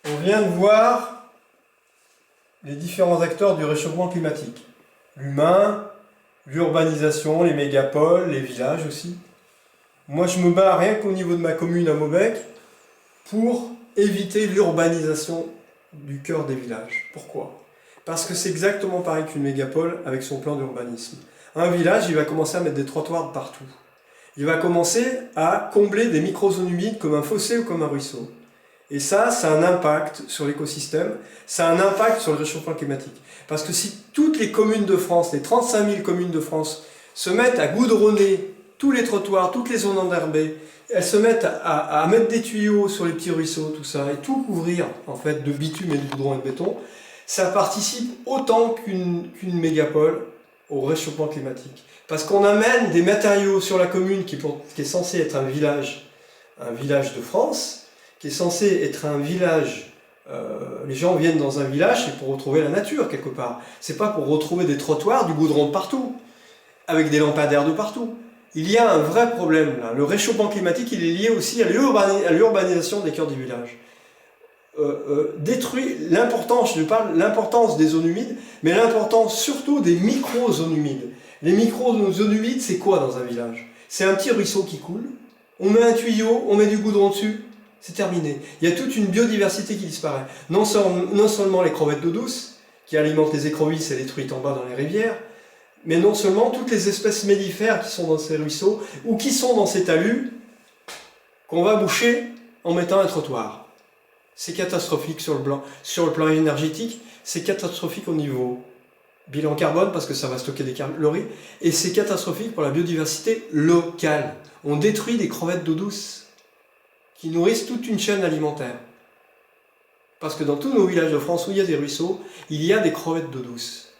On vient de voir les différents acteurs du réchauffement climatique. L'humain, l'urbanisation, les mégapoles, les villages aussi. Moi, je me bats rien qu'au niveau de ma commune à Maubec pour éviter l'urbanisation du cœur des villages. Pourquoi? Parce que c'est exactement pareil qu'une mégapole avec son plan d'urbanisme. Un village, il va commencer à mettre des trottoirs de partout. Il va commencer à combler des micro-zones humides comme un fossé ou comme un ruisseau. Et ça a un impact sur l'écosystème, ça a un impact sur le réchauffement climatique. Parce que si toutes les communes de France, les 35 000 communes de France, se mettent à goudronner tous les trottoirs, toutes les zones enherbées, elles se mettent à mettre des tuyaux sur les petits ruisseaux, tout ça, et tout couvrir en fait de bitume et de goudron et de béton, ça participe autant qu'une mégapole au réchauffement climatique. Parce qu'on amène des matériaux sur la commune qui est censé être un village de France, qui est censé être un village, les gens viennent dans un village, c'est pour retrouver la nature quelque part. C'est pas pour retrouver des trottoirs, du goudron de partout, avec des lampadaires de partout. Il y a un vrai problème là. Le réchauffement climatique, il est lié aussi à l'urbanisation des cœurs du village. Détruit l'importance, je parle l'importance des zones humides, mais l'importance surtout des micro-zones humides. Les micro-zones humides, c'est quoi dans un village? C'est un petit ruisseau qui coule, on met un tuyau, on met du goudron dessus, c'est terminé. Il y a toute une biodiversité qui disparaît. Non seulement les crevettes d'eau douce, qui alimentent les écrevisses et les truites en bas dans les rivières, mais non seulement toutes les espèces mellifères qui sont dans ces ruisseaux, ou qui sont dans ces talus, qu'on va boucher en mettant un trottoir. C'est catastrophique sur le plan énergétique, c'est catastrophique au niveau bilan carbone, parce que ça va stocker des calories, et c'est catastrophique pour la biodiversité locale. On détruit des crevettes d'eau douce, qui nourrissent toute une chaîne alimentaire. Parce que dans tous nos villages de France où il y a des ruisseaux, il y a des crevettes d'eau douce.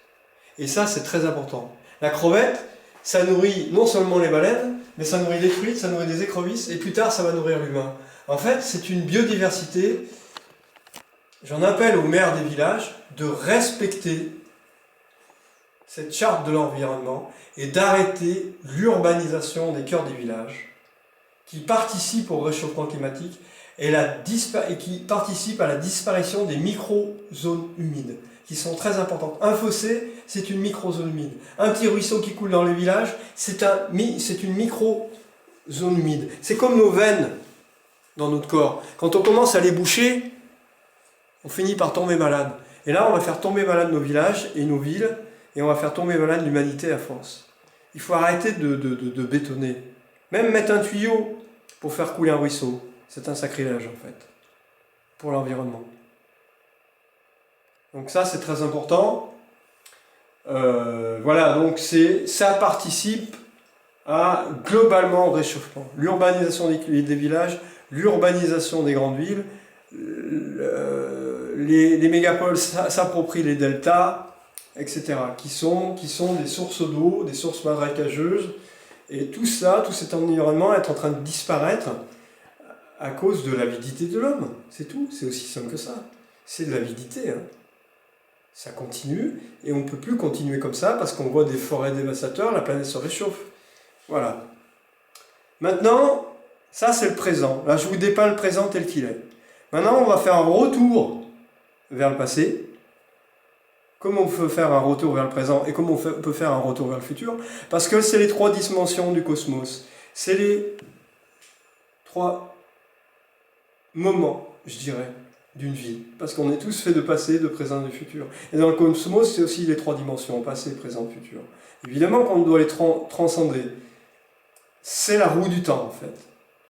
Et ça, c'est très important. La crevette, ça nourrit non seulement les baleines, mais ça nourrit les truites, ça nourrit des écrevisses, et plus tard, ça va nourrir l'humain. En fait, c'est une biodiversité. J'en appelle aux maires des villages de respecter cette charte de l'environnement et d'arrêter l'urbanisation des cœurs des villages qui participe au réchauffement climatique et qui participe à la disparition des micro-zones humides, qui sont très importantes. Un fossé, c'est une micro-zone humide. Un petit ruisseau qui coule dans les villages, c'est une micro-zone humide. C'est comme nos veines dans notre corps. Quand on commence à les boucher, on finit par tomber malade. Et là, on va faire tomber malade nos villages et nos villes, et on va faire tomber malade l'humanité à force. Il faut arrêter de bétonner. Même mettre un tuyau pour faire couler un ruisseau, c'est un sacrilège en fait, pour l'environnement. Donc ça c'est très important. Voilà, donc ça participe globalement au réchauffement. L'urbanisation des villages, l'urbanisation des grandes villes, les mégapoles s'approprient les deltas, etc., qui sont des sources d'eau, des sources marécageuses. Et tout cet environnement est en train de disparaître à cause de l'avidité de l'homme. C'est tout, c'est aussi simple que ça. C'est de l'avidité. Hein. Ça continue, et on ne peut plus continuer comme ça parce qu'on voit des forêts dévastateurs, la planète se réchauffe. Voilà. Maintenant, ça c'est le présent. Là, je vous dépeins le présent tel qu'il est. Maintenant, on va faire un retour vers le passé. Comment on peut faire un retour vers le présent et comment on peut faire un retour vers le futur? Parce que c'est les trois dimensions du cosmos. C'est les trois moments, je dirais, d'une vie. Parce qu'on est tous faits de passé, de présent et de futur. Et dans le cosmos, c'est aussi les trois dimensions, passé, présent, futur. Évidemment qu'on doit les transcender. C'est la roue du temps, en fait.